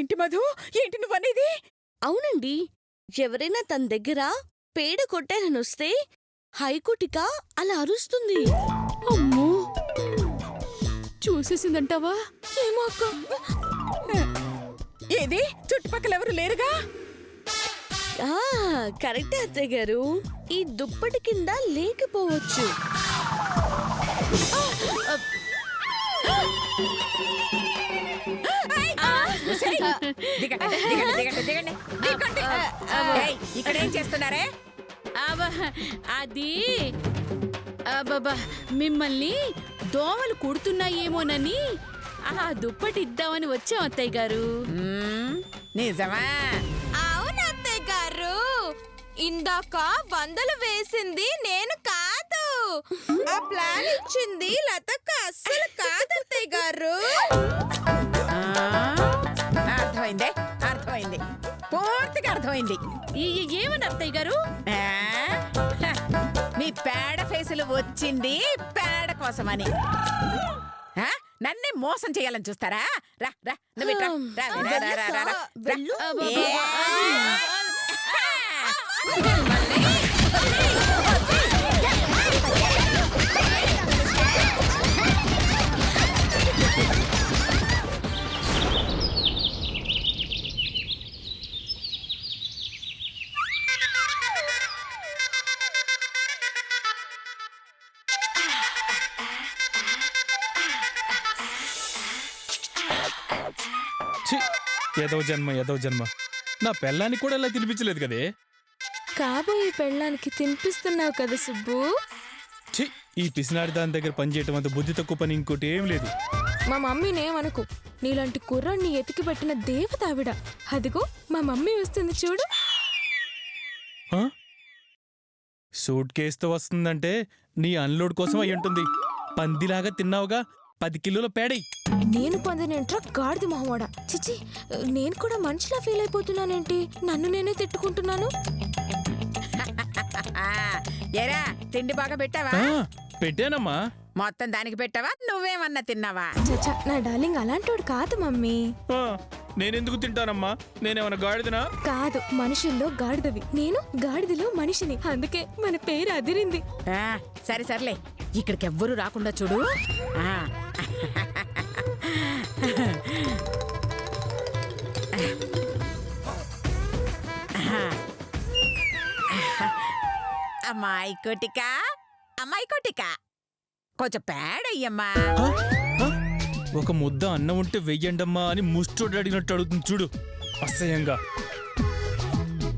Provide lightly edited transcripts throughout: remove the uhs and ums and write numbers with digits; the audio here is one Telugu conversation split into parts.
ఏంటి మధు, ఏంటి నువ్వనేది? అవునండి, ఎవరైనా తన దగ్గర పేడ కొట్టారనొస్తే హైకోటిక అలా అరుస్తుంది. అమ్మో, చూసేసిందంటావా? ఏమో అక్క. ఏది చుట్టుపక్కల ఎవరు లేరుగా? కరెక్టే అత్తయ్య గారు, ఈ దుప్పటి కింద లేకపోవచ్చు. ఇక్కడేం చేస్తున్నారే? అది అబ్బబ్బా, మిమ్మల్ని దోమలు కుడుతున్నాయేమోనని ఆ దుప్పటి ఇద్దామని వచ్చాం అత్తయ్య గారు. నిజమా? అవును అత్తయ్య గారు, ఇందాక వందలు వేసింది నేను కాదు, ఆ ప్లాన్ ఇచ్చింది లతక్క అస్సలు కాదు అత్తయ్య గారు. అర్థమైంది, అర్థమైంది, పూర్తిగా అర్థమైంది. ఏమని అత్తయ్య గారు? మీ పేడ ఫేసులు వచ్చింది పేడ కోసమని. నన్నే మోసం చేయాలని చూస్తారా? రా రా, నువ్వు రా, రా, రా, రా, రా, రా, రా. వెళ్ళు. ఏదో జన్మ నా పెళ్ళానికి కూడా ఇలా తినిపించలేదు కదే. కాబోయే పెళ్ళానికి తినిపిస్తున్నావు కదా సుబ్బు. ఛీ, ఈ పిసినారి దాని దగ్గర పనిచేయటం అంత బుద్ధి తక్కువ పని ఇంకోటి ఏం లేదు. మా మమ్మీనేమనుకు, నీలాంటి కుర్రాన్ని ఎతికి పెట్టిన దేవత ఆవిడ. అదిగో మా మమ్మీ వస్తుంది చూడు. సూట్ కేసుతో వస్తుందంటే నీ అన్లోడ్ కోసం అయి ఉంటుంది. పందిలాగా తిన్నావుగా 10 కిలోల పేడై. నేను పొందినేంట్రా గాడిద మొహమోడా. చిచి, నేను కూడా మనిషిలా ఫీల్ అయిపోతున్నానేంటి? నన్ను నేనే తిట్టుకుంటున్నాను. ఏరా, తిండి బాగా పెట్టావా? పెట్టానమ్మా. మొత్తం దానికి పెట్టావా, నువ్వేమన్నా తిన్నావా? చచ్చా, నా డార్లింగ్ అలాంటోడు కాదు మమ్మీ. నేనెందుకు తింటానమ్మా? నేనేమన్నా గాడిదనా? కాదు, మనుషుల్లో గాడిదవి, నేను గాడిదలో మనిషిని, అందుకే మన పేరు అదిరింది. సరే సర్లే, ఇక్కడికి ఎవ్వరూ రాకుండా చూడు. అమ్మాయి కోటిక, కొంచెం పేడయ్యమ్మా. ఒక ముద్ద అన్నం ఉంటే వెయ్యండమ్మా అని ముష్టోడు అడిగినట్టు అడుగుతుంది చూడు, అసహ్యంగా.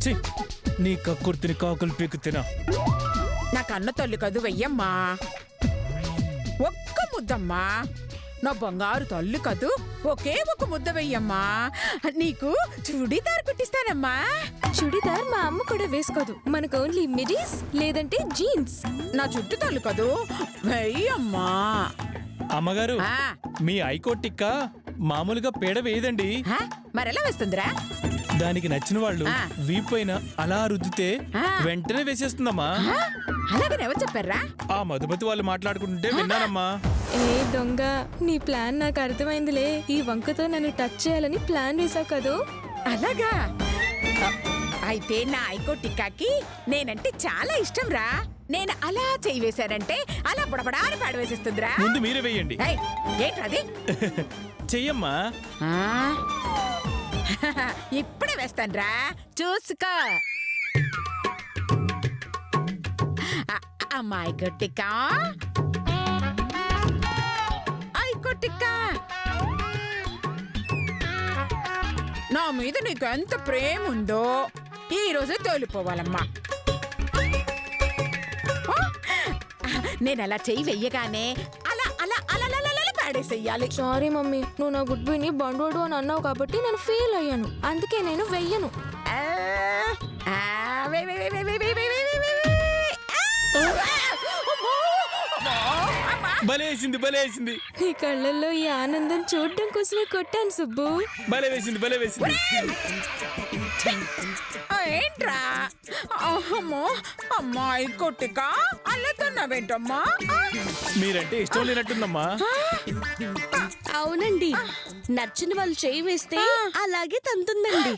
ఛీ, నీ కక్కుర్తిని కాకులు పీకు తినా. నాకు అన్న తల్లి కదు, వెయ్యమ్మా. ఒక్క ముద్దమ్మా, నా బంగారు తల్లి కదూ, ఒకే ఒక ముద్ద వెయ్యమ్మా. నీకు చుడీదార్ కుట్టిస్తానమ్మా. చుడిదార్ మా అమ్మ కూడా వేసుకోదు, మనకు ఓన్లీ మిడీస్ లేదంటే జీన్స్. నా చుట్టు తల్లి కదూ, వెయ్యమ్మా. అమ్మగారు, మీ ఐకోటిక్క మామూలుగా పేడ వేయదండి. మరెలా వేస్తుందిరా? దానికి నచ్చిన వాళ్ళు వీపైన అలా రుద్దితే వెంటనే వేసేస్తుందమ్మా. అలాగే ఎవరు చెప్పారా? ఆ మధుమతి వాళ్ళు మాట్లాడుకుంటుంటే విన్నానమ్మా. ఏ దొంగ, నీ ప్లాన్ నాకు అర్థమైందిలే. ఈ వంకతో నన్ను టచ్ చేయాలని ప్లాన్ వేసావు కదూ. అలాగా? అయితే నా ఐకోటిక్కాకి నేనంటే చాలా ఇష్టం రా. నేను అలా చేయి వేశానంటే అలా బుడబడాని పాడు వేసేస్తుందిరా. ముందు మీరే వేయండి. ఏంటది? చెయ్యమ్మా. ఇప్పుడే వేస్తాన్రా, చూసుకో. అమ్మా ఐకోటిక్కా, నా మీద నీకు ఎంత ప్రేమ ఉందో ఈ రోజు తోలిపోవాలమ్మా. నేను అలా చెయ్యి వెయ్యగానే అలా అలా అలా అలా పాడేసేయాలి. సారీ మమ్మీ, నువ్వు నా గుడ్ బిని బండోడు అని అన్నావు కాబట్టి నేను ఫీల్ అయ్యాను, అందుకే నేను వెయ్యను. భలేసింది. నీ కళ్ళల్లో ఈ ఆనందం చూడడం కోసమే కొట్టాను సుబ్బు. భలే వేసింది. ఏంట్రా అమ్మో అమ్మాయి కొట్టిక అల్లతున్నావేంటమ్మా మీరంటే ఇష్టం లేనట్టుందమ్మా. అవునండి, నచ్చిన వాళ్ళు చేయి వేస్తే అలాగే తంతుందండి.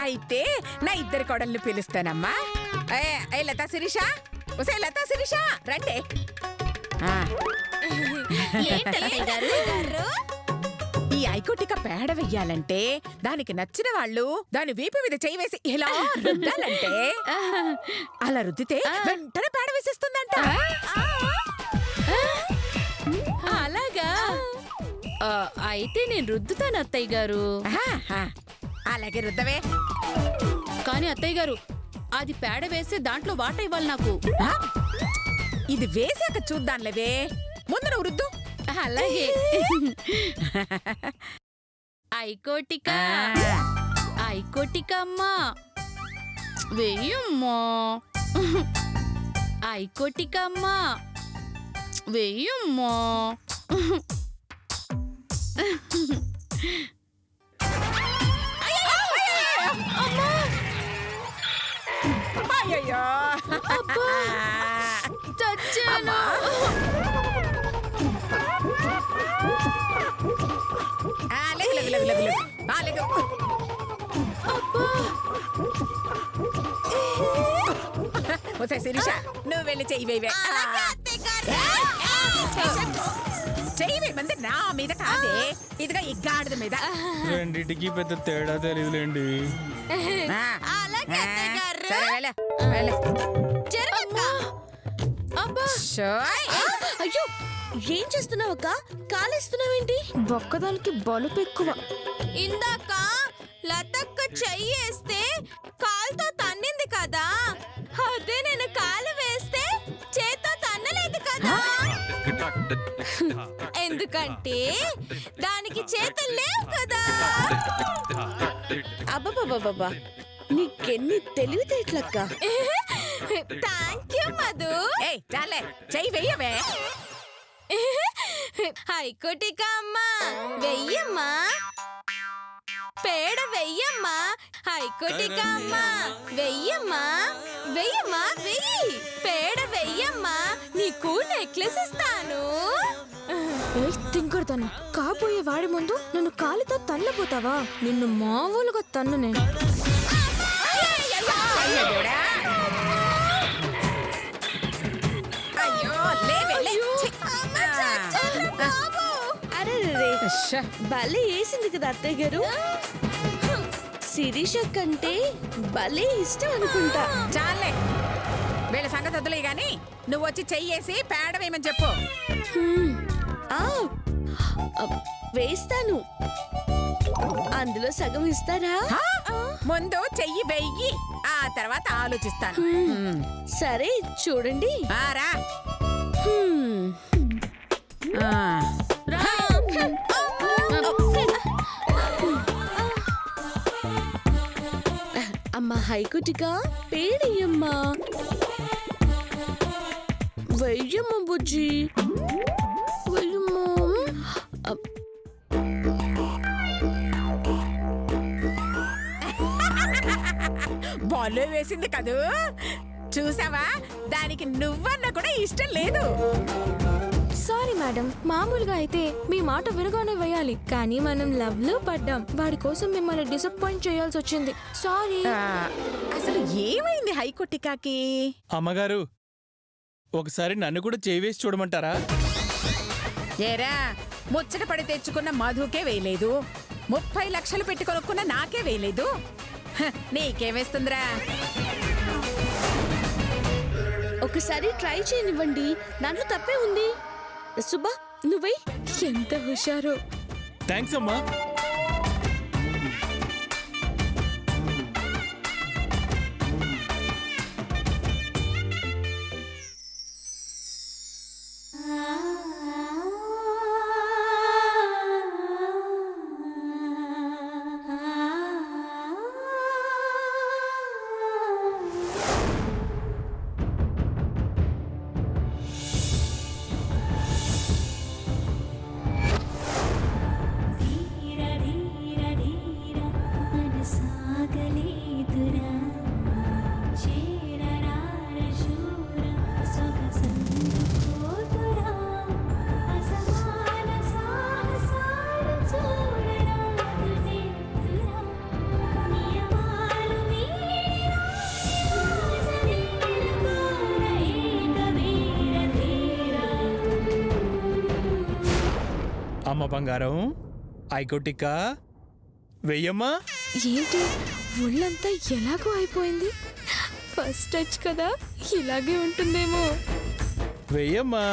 అయితే నా ఇద్దరు కోడల్ని పిలుస్తానమ్మా. ఏ లతా శిరీష, ఒసే లతా శిరీష రండి. ఆ, ఈ ఐకోటిక పేడ వెయ్యాలంటే దానికి నచ్చిన వాళ్ళు దాని వీపు మీద చేయి వేసి ఇలా రుద్దాలంటే అలా రుద్దితే వెంటనే పేడ వేసేస్తుందంట. అలాగా? అయితే నేను రుద్దుతాను అత్తయ్య గారు. ఆహా, అలాగే రుద్దవే. కానీ అత్తయ్య గారు, అది పేడ వేస్తే దాంట్లో వాట ఇవ్వాలి నాకు. ఆ, ఇది వేసాక చూద్దాంలేవే, ముందు నువ్వు రుద్దు. అలాగే. ఐకోటిక, ఐకోటిక అమ్మా వెయ్యమ్మా. ఐకోటిక అమ్మా వెయ్యమ్మా. అయ్యయ్యో. చచ్చాను. లేగు లేగు లేగు లేగు లేగు. లేగు. ఒసే శిరీష, నువ్వు వెళ్ళి చెయ్యి వేయవే. చెయ్యి వేయమంది నా మీద కాదే, ఇదిగా ఈ గాడిద మీద. రెండిటికి పెద్ద తేడా తెలియదులేండి. సరే వెళ్ళు, వెళ్ళు. షోయ్. అయ్యో, ఏం చేస్తున్నావు అక్క? కాలేస్తున్నావేంటి? ఒక్కదానికి బలుపు ఎక్కువ. ఇందాక లతక్క చెయ్యేస్తే కాలుతో తన్నింది కదా, అదే నేను కాలు వేస్తే చేత్తో తన్నలేదు కదా. ఎందుకంటే దానికి చేతులు లేవు కదా. అబ్బబ్బబ్బబ్బా, నీకెన్ని తెలివితేటలక్క. Thank you Madhu. ఏయ్ చాలే, చెయ్యి వెయ్యవే. హైకోటిక అమ్మా వెయ్యమ్మా, పేడ వెయ్యమ్మా. హైకోటిక అమ్మా వెయ్యమ్మా, వెయ్యమ్మా వెయ్యి. పేడ వెయ్యమ్మా, నీకు నెక్లెస్ ఇస్తాను. తింకడతాను కాబోయే వాడి ముందు నన్ను కాలితో తన్నపోతావా? నిన్ను మామూలుగా తన్నునే. అయ్యో దేవుడా. అయ్యో లేవే, లే. అరే భలే వేసింది కదా అత్తయ్య గారు. శిరీష కంటే భలే ఇష్టం అనుకుంటా. చాలే, వీళ్ళ సంగతి వదిలే గాని నువ్వు వచ్చి చెయ్యేసి పేడ వేయమని చెప్పు. ఆ, వేస్తాను. అందులో సగం ఇస్తారా? ముందు చెయ్యి వెయ్యి, ఆ తర్వాత ఆలోచిస్తాను. సరే చూడండి. రా. అమ్మా హైకోటిగా పేడయ్యమ్మా. వెయ్యమ్మ బుజ్జి, వెయ్యమ్మా. బాల్లో వేసింది కదూ, చూసావా? దానికి నువ్వన్నా కూడా ఇష్టం లేదు. సారీ మేడం, మామూలుగా అయితే మీ మాట వినగానే వేయాలి, కానీ మనం లవ్ లో పడ్డాం. వాడి కోసం మిమ్మల్ని డిసప్పాయింట్ చేయాల్సి వచ్చింది. సారీ. అసలు ఏమైంది హైకోటికాకి? అమ్మగారు, ఒకసారి నన్ను కూడా చేయి వేసి చూడమంటారా? ఏరా, ముచ్చట పడి తెచ్చుకున్న మధుకే వేయలేదు, 30 లక్షలు పెట్టి కొనుక్కున్న నాకే వేయలేదు. నీకే వేస్తుందిరా. ఒకసారి ట్రై చేయనివ్వండి, దాంట్లో తప్పే ఉంది. సుబ్బా నువ్వై. ఎంత హుషారో. థ్యాంక్స్ అమ్మా. ధీర ధీర ధీర మనసాగలే అమ్మ బంగారం ఐకోటిక వెయ్యమ్మా. ఏంటి ఒళ్ళంతా ఎలాగో అయిపోయింది. ఫస్ట్ టచ్ కదా, ఇలాగే ఉంటుందేమో. వెయ్యమ్మా.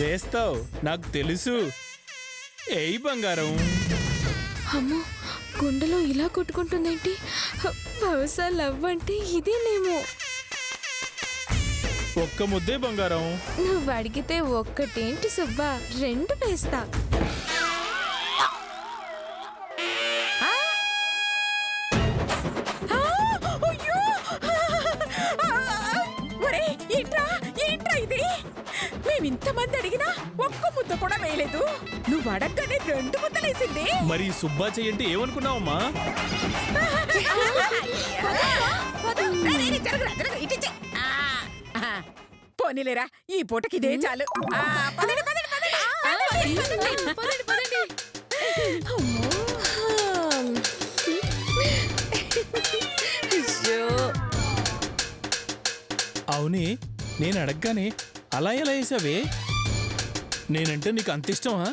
వేస్తావు నాకు తెలుసు. ఏయ్ బంగారం. అమ్మో, గుండెలో ఇలా కొట్టుకుంటుందేంటి? బహుశా లవ్ అంటే ఇదేనేమో. ఒక్క ముద్దే బంగారం. నువ్వు అడిగితే ఒక్కటేంటి సుబ్బా, 2 వేస్తా. అయ్యో! ఒరేయ్, ఏంట్రా ఇది? మేమింతమంది అడిగినా ఒక్క ముద్ద కూడా వేయలేదు. నువ్వు అడగగానే 2 ముద్దలేసింది. మరి సుబ్బా చెయ్యంటే ఏమనుకున్నావమ్మా? పోనీలేరా, ఈ పూటకి ఇదే చాలు. పదండి, పదండి, పదండి. అవునే, నేను అడగగానే అలా ఎలా వేసావే? నేనంటే నీకు అంత ఇష్టమా?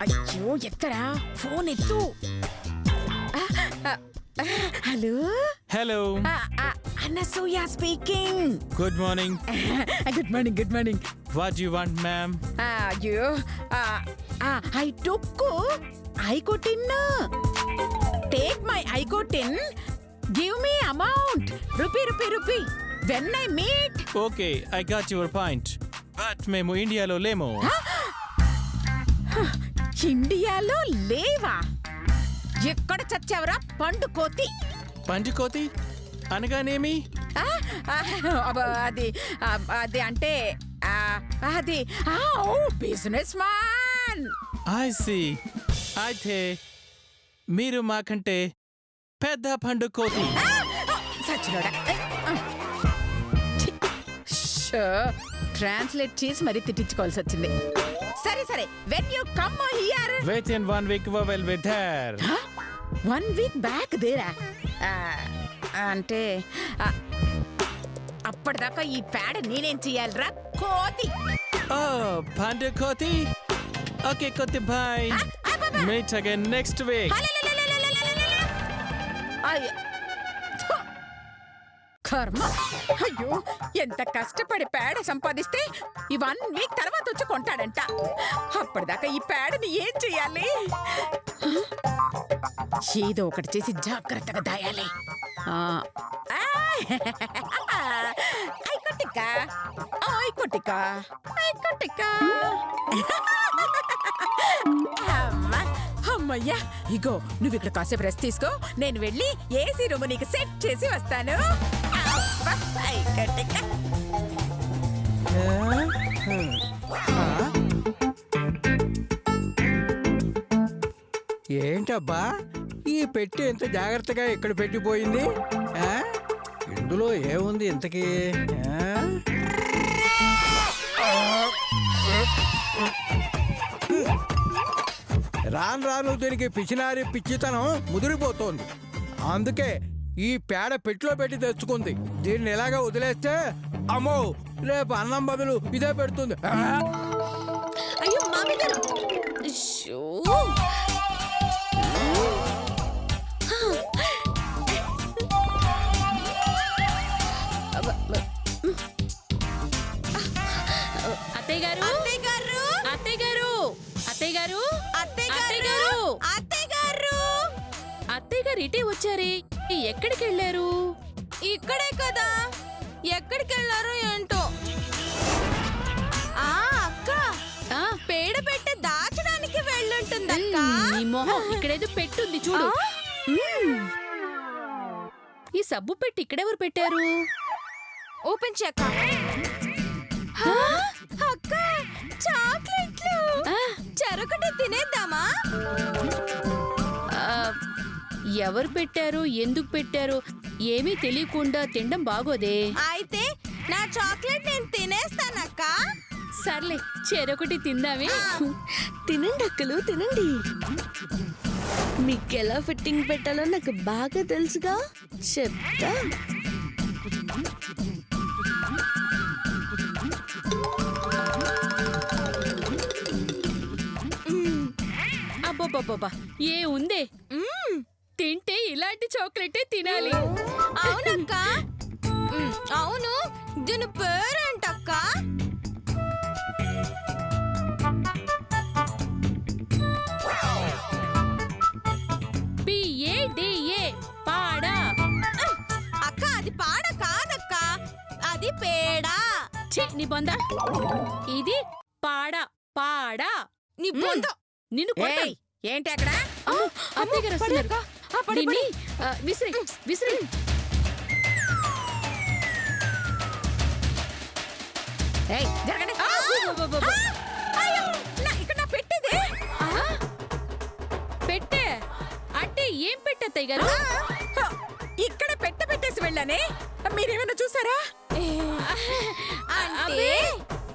అయ్యో, ఎత్తరా, ఫోన్ ఎత్తు. Hello. Hello. Anasuya speaking. Good morning. Good morning, good morning. What you want ma'am? అయ్యో, ఐ టుక్ ఐకోటిన్. టేక్ మై ఐకోటిన్. Give me amount. Rupee. When I meet. Okay, I got your point. But మేము ఇండియాలో లేము. ఇండియాలో లేవా? ఎక్కడ చచ్చావరా పండుకోతి? పండుకోతి అనగానేమి? అది అంటే అది బిజినెస్ మ్యాన్. I see. అయితే మీరు మాకంటే పెద్ద పండుకోతి. సచ్చినోడా. ట్రాన్స్లేట్ చేసి మరీ తిట్టించుకోవాల్సి వచ్చింది. సరే, when you come here. Wait in 1 week we will be there. 1 week back దేరా? అంటే అప్పటిదాకా ఈ పేడ నేనేం చెయ్యాలిరా కోతి? Oh, పండుకోతి. Okay, కోతి bye. Meet again next week. కర్మ. అయ్యో, ఎంత కష్టపడి పేడ సంపాదిస్తే ఈ 1 వీక్ తర్వాత వచ్చి కొంటాడంట. అప్పటిదాకా ఈ పేడని ఏం చెయ్యాలి? ఏదో ఒకటి చేసి జాగ్రత్తగా దాయాలి. ఐకోటిక. అమ్మయ్యా, ఇగో నువ్వు ఇక్కడ కాసేపు రెస్ట్ తీసుకో. నేను వెళ్ళి ఏసీ రూమ్ నీకు సెట్ చేసి వస్తాను. ఏంటబ్బా, ఈ పెట్టి ఎంత జాగ్రత్తగా ఇక్కడ పెట్టిపోయింది? ఇందులో ఏముంది ఇంతకీ? రాను దీనికి పిచ్చినారి పిచ్చితనం ముదిరిపోతోంది. అందుకే ఈ పేడ పెట్టిలో పెట్టి తెచ్చుకుంది. దీన్ని ఎలాగా వదిలేస్తే అమ్మో, రేపు అన్నం బదులు ఇదే పెడుతుంది. అయ్యో మామగారు. అత్తయ్య గారు, అత్తయ్య గారు ఇటే వచ్చారే, ఎక్కడికి వెళ్ళారు? ఇక్కడే కదా, ఎక్కడికి వెళ్ళారు ఏంటో. అక్క, పేడ పెట్టి దాచడానికి వెళ్ళుంటుంది అక్క. ఈ మొహం, ఇక్కడేదో పెట్టుంది చూడు. ఈ సబ్బు పెట్టి ఇక్కడెవరు పెట్టారు? ఓపెన్ చెక్క. అక్క, చాక్లెట్లు. చెరొకటి తినేద్దామా? ఎవరు పెట్టారు ఎందుకు పెట్టారు ఏమీ తెలియకుండా తినడం బాగోదే. అయితే నా చాక్లెట్ నేను తినేస్తానక్క. సర్లే చెరొకటి తిందామే. తినండి అక్కలు తినండి. మీకు ఎలా ఫిట్టింగ్ పెట్టాలో నాకు బాగా తెలుసుగా, చెప్తా. అబ్బబ్బబ్బబ్బా ఏ ఉందే. తింటే ఇలాంటి చాక్లెటే తినాలి. అవునక్క. అవును, దీని పేరేంటక్క? PADA పాడా. అక్క అది పాడ కాదక్క, అది పేడ. ఛీ నీ బొంద. ఇది పాడా పాడా. నీ బొంద. నిన్ను కొడతా. ఏయ్, ఏంటి అక్కడ? అమ్మో, అత్తయ్య గారు వస్తున్నారు. దీన్ని, విసిరి విసిరి. ఏయ్, జరగండి. అబ్బబ్బబ్బబ్బ. అయ్యో, ఇక్కడ నా పెట్టేది. పెట్టే అంటే ఏం పెట్టత్తయ్య గారు? ఇక్కడ పెట్టేసి వెళ్ళానే. మీరేమైనా చూసారా? అంటే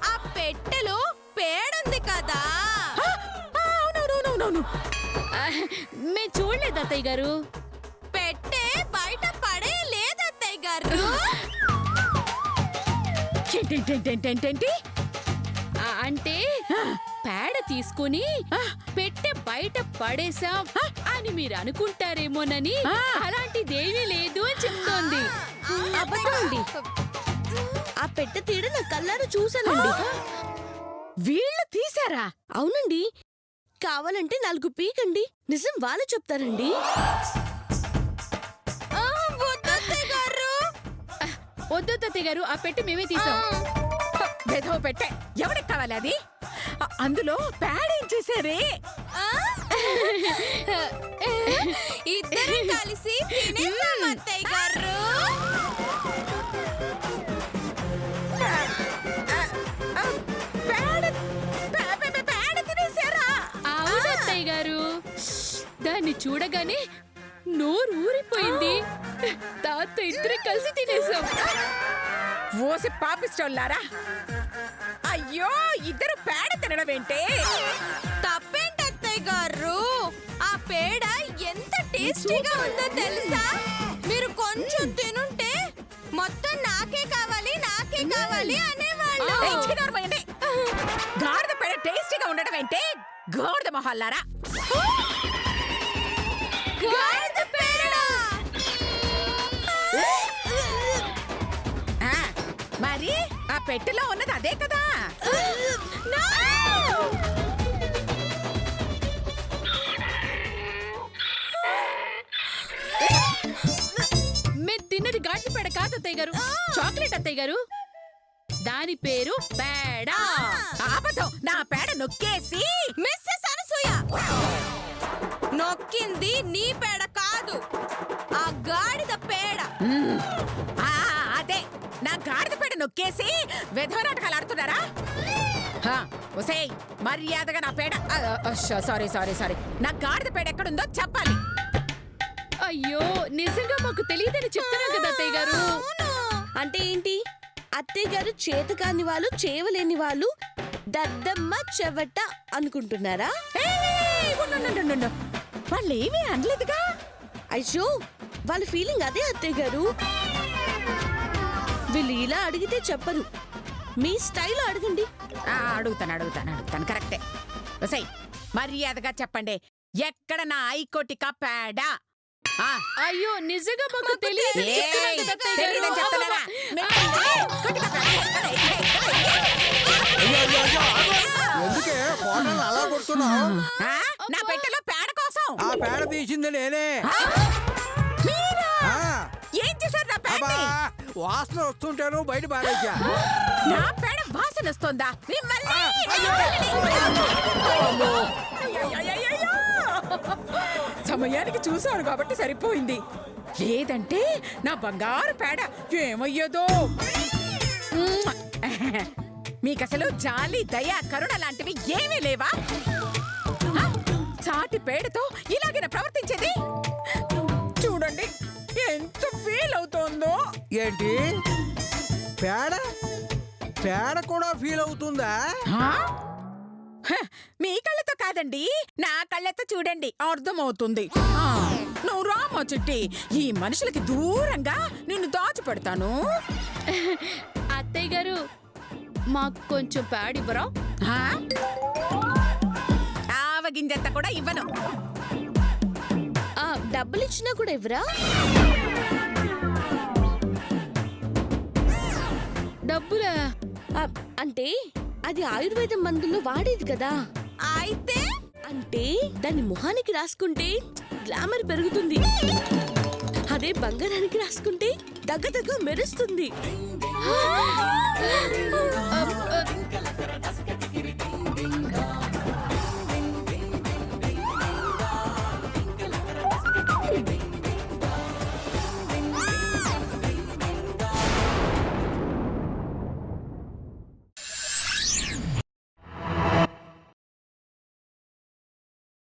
ఆ పెట్టెలో పేడుంది కదా. అవునవునవునవును. మేము చూడలేదు అత్తయ్య గారు. పెట్టె బయట పడేయలేదత్తయ్య గారు. ఏంటి? అంటే పేడ తీసుకుని పెట్టె బయట పడేసాం అని మీరు అనుకుంటారేమోనని. అలాంటిదేమీ లేదు అని చెప్తోంది. అబద్ధం అండి. ఆ పెట్టె తీయడం నా కళ్ళారా చూశానండి. వీళ్ళు తీసారా? అవునండి. కావాలంటే 4 పీకండి, నిజం వాళ్ళు చెప్తారండి. వద్దత్తయ్య గారు. వద్దు అత్తయ్య గారు, ఆ పెట్టె మేమే తీసాం. వెధవ పెట్టే. ఎవరికి కావాలి అది? అందులో పేడేం చేశారే? ఇద్దరు కలిసి తినేసాం అత్తయ్య గారు. పేడ తినేసారా? అవును అత్తయ్య గారు. దాన్ని చూడగానే నోరు ఊరిపోయింది. దాంతో ఇద్దరు కలిసి తినేసాం. ఓసి పాపిస్తోళ్ళారా! అయ్యో, ఇద్దరు పేడ తినడం ఏంటే? తప్పేంటత్తయ్య గారు, ఆ పేడ ఎంత టేస్టీగా ఉందో తెలుసా? మీరు కొంచెం తినుంటే మొత్తం నాకే కావాలి అనేవాళ్ళు. ఏయ్, చిన్నోర్మయ్యండి. గాడిద పేడ టేస్టీగా ఉండడం ఏంటే? గాడిద మొహాలారా! గాడిద పేడ. మరి ఆ పెట్టెలో ఉన్నది అదే కదా? మేము తిన్నది గాడి పేడ కాదు అత్తయ్య గారు, చాక్లెట్ అత్తయ్య గారు. దాని పేరు పేడ. అబద్ధం. నా పేడ నొక్కేసి మిస్సెస్ అనసూయ, నొక్కింది నీ పేడ కాదు, ఆ గాడిద పేడ. అదే నా గాడిద పేడ నొక్కేసి వెధవ నాటకాలు ఆడుతున్నారా? ఒసేయ్, మర్యాదగా నా పేడ సారీ నా గాడిద పేడ ఎక్కడుందో చెప్పాలి. అయ్యో, నిజంగా మాకు తెలియదని చెప్తున్నాం కదా అత్తయ్య గారు. అంటే ఏంటి? అత్తయ్య గారు చేతకాని వాళ్ళు, చేయలేని వాళ్ళు, దద్దమ్మ చెవట అనుకుంటున్నారా? ఉండు. వాళ్ళు ఏమీ అనలేదుగా. అయ్యో, వాళ్ళ ఫీలింగ్ అదే అత్తయ్య గారు. వీళ్ళు ఇలా అడిగితే చెప్పరు, మీ స్టైల్లో అడగండి. అడుగుతాను కరెక్టే. ఒసేయ్, మర్యాదగా చెప్పండి, ఎక్కడ నా ఐకోటికా పేడ? అయ్యో, నిజంగా మాకు తెలియదు. తెలియదని చెప్తున్నారా? కొట్టికా పేడ ఎక్కడ? ఎందుకే కోటలు అలా కొడుతున్నావు? నా పెట్టెలో పేడ కోసం. ఆ పేడ తీసింది నేనే. మీరా? ఆ, ఏం చేశారు నా అబ్బా, పేడని? వాసన వస్తుంటాను బయట పారేసా. నా పేడ వాసన వస్తుందా? మిమ్మల్ని! అయ్యయ్యయ్యయ్యయ్యో! సమయానికి చూశాను కాబట్టి సరిపోయింది. లేదంటే నా బంగారు పేడ ఏమయ్యేదో. మీకసలు జాలి, దయ, కరుణ లాంటివి ఏమీ లేవా? చాటి పేడతో ఇలాగైనా ప్రవర్తించేది? ఏంటి పేడ పేడ కూడా ఫీల్ అవుతుందా? హా? హ, మీ కళ్ళతో కాదండి, నా కళ్ళతో చూడండి, అర్థమవుతుంది. ఆ, నువ్వు రామో చిట్టి, ఈ మనుషులకి దూరంగా నిన్ను దాచిపెడతాను. అత్తయ్య గారు మాకు కొంచెం ప్యాడ్ ఇవ్వరా? హా? ఆవగింజంత కూడా ఇవ్వను. ఆ డబ్బులు ఇచ్చినా కూడా ఇవ్వరా? డబ్బులా? ఆ, అంటే అది ఆయుర్వేదం మందుల్లో వాడేది కదా. అయితే అంటే దాన్ని మొహానికి రాసుకుంటే గ్లామర్ పెరుగుతుంది, అదే బంగారానికి రాసుకుంటే దగ్గ మెరుస్తుంది.